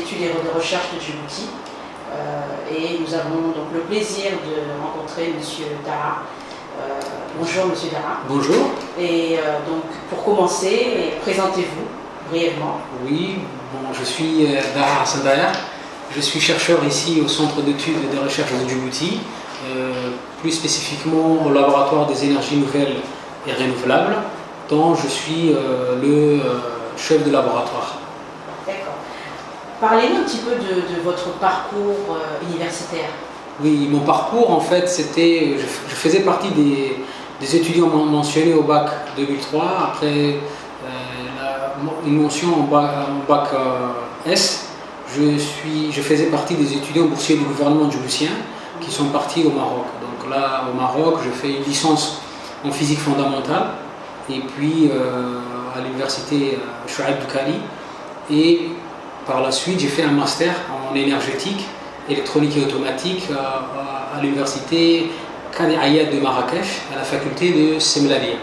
d'études et de recherche de Djibouti. Et nous avons donc le plaisir de rencontrer M. Dara. Bonjour M. Dara. Bonjour. Et donc pour commencer, présentez-vous brièvement. Oui, bon, je suis Dara Hassan Daher. Je suis chercheur ici au Centre d'études et de recherche de Djibouti, plus spécifiquement au laboratoire des énergies nouvelles et renouvelables, dont je suis le chef de laboratoire. D'accord. Parlez-nous un petit peu de votre parcours universitaire. Oui, mon parcours en fait, c'était, je faisais partie des étudiants mentionnés au bac 2003, après une mention en bac S. Je faisais partie des étudiants boursiers du gouvernement djiboutien qui sont partis au Maroc. Donc là, au Maroc, je fais une licence en physique fondamentale et puis à l'université Chouaib Doukhali. Et par la suite, j'ai fait un master en énergétique, électronique et automatique à l'université Kadi Ayad de Marrakech, à la faculté de Semlalia.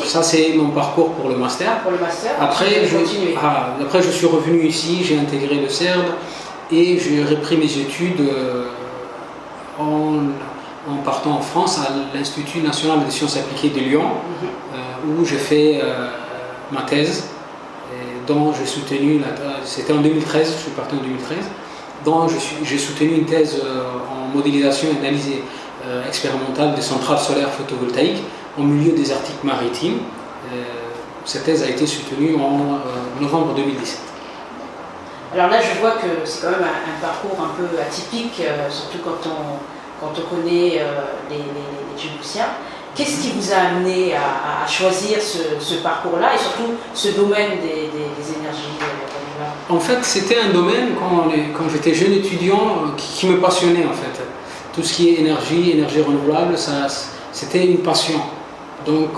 Ça, c'est mon parcours pour le master. Pour le master, après, je suis revenu ici, j'ai intégré le CERD et j'ai repris mes études en partant en France à l'Institut national des sciences appliquées de Lyon, où j'ai fait ma thèse, dont j'ai soutenu, c'était en 2013, je suis parti en 2013, dont j'ai soutenu une thèse en modélisation et analyse expérimentale des centrales solaires photovoltaïques au milieu des Arctiques maritimes. Cette thèse a été soutenue en novembre 2017. Alors là, je vois que c'est quand même un parcours un peu atypique, surtout quand on connaît les Djiboutiens. Qu'est-ce qui vous a amené à choisir ce parcours-là et surtout ce domaine des énergies renouvelables? En fait, c'était un domaine, quand j'étais jeune étudiant, qui me passionnait en fait. Tout ce qui est énergie renouvelable, c'était une passion. Donc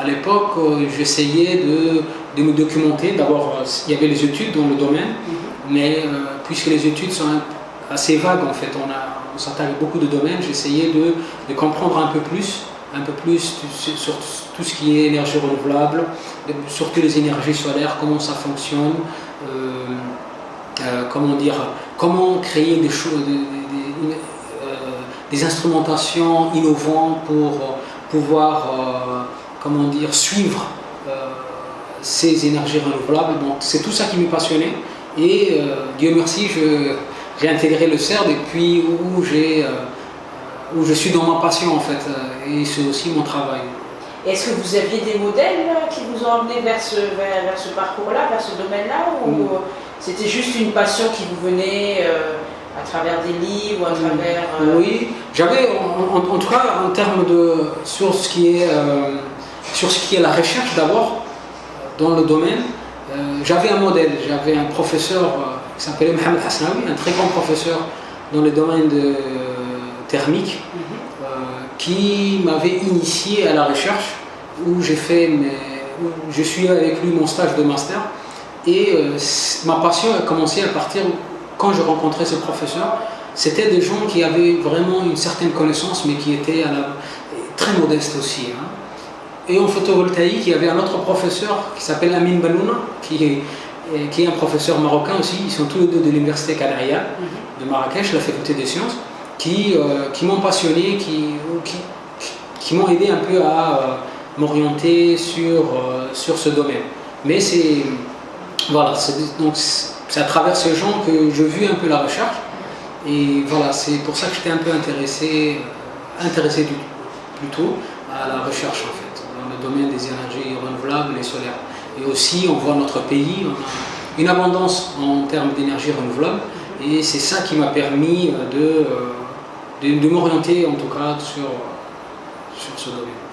à l'époque, j'essayais de me documenter. D'abord, il y avait les études dans le domaine, mais puisque les études sont assez vagues en fait, on s'attaque à beaucoup de domaines, j'essayais de comprendre un peu plus sur tout ce qui est énergie renouvelable, surtout les énergies solaires, comment ça fonctionne, comment créer des choses, des instrumentations innovantes pour pouvoir suivre ces énergies renouvelables. Donc c'est tout ça qui me passionnait et Dieu merci, j'ai intégré le CERD et puis où je suis dans ma passion en fait, et c'est aussi mon travail. Est-ce que vous aviez des modèles qui vous ont amené vers ce parcours-là, vers ce domaine-là, ou c'était juste une passion qui vous venait à travers des livres ou à travers... Oui, j'avais en tout cas en termes sur ce qui est la recherche d'abord dans le domaine, j'avais un modèle, j'avais un professeur qui s'appelait Mohamed Hasnaoui, un très grand professeur dans le domaine thermique, qui m'avait initié à la recherche, où je suis avec lui mon stage de master, et ma passion a commencé à partir quand je rencontrais ce professeur. C'était des gens qui avaient vraiment une certaine connaissance, mais qui étaient très modestes aussi. Et en photovoltaïque, il y avait un autre professeur qui s'appelle Amin Banouna, qui est un professeur marocain aussi. Ils sont tous les deux de l'université Kadi Ayad de Marrakech, la faculté des sciences, qui m'ont passionné, qui m'ont aidé un peu à m'orienter sur ce domaine. Mais c'est à travers ces gens que je vis un peu la recherche, et voilà, c'est pour ça que j'étais un peu intéressé plutôt à la recherche en fait, dans le domaine des énergies renouvelables et solaires. Et aussi, on voit notre pays, on a une abondance en termes d'énergie renouvelable, et c'est ça qui m'a permis de m'orienter en tout cas sur ce domaine.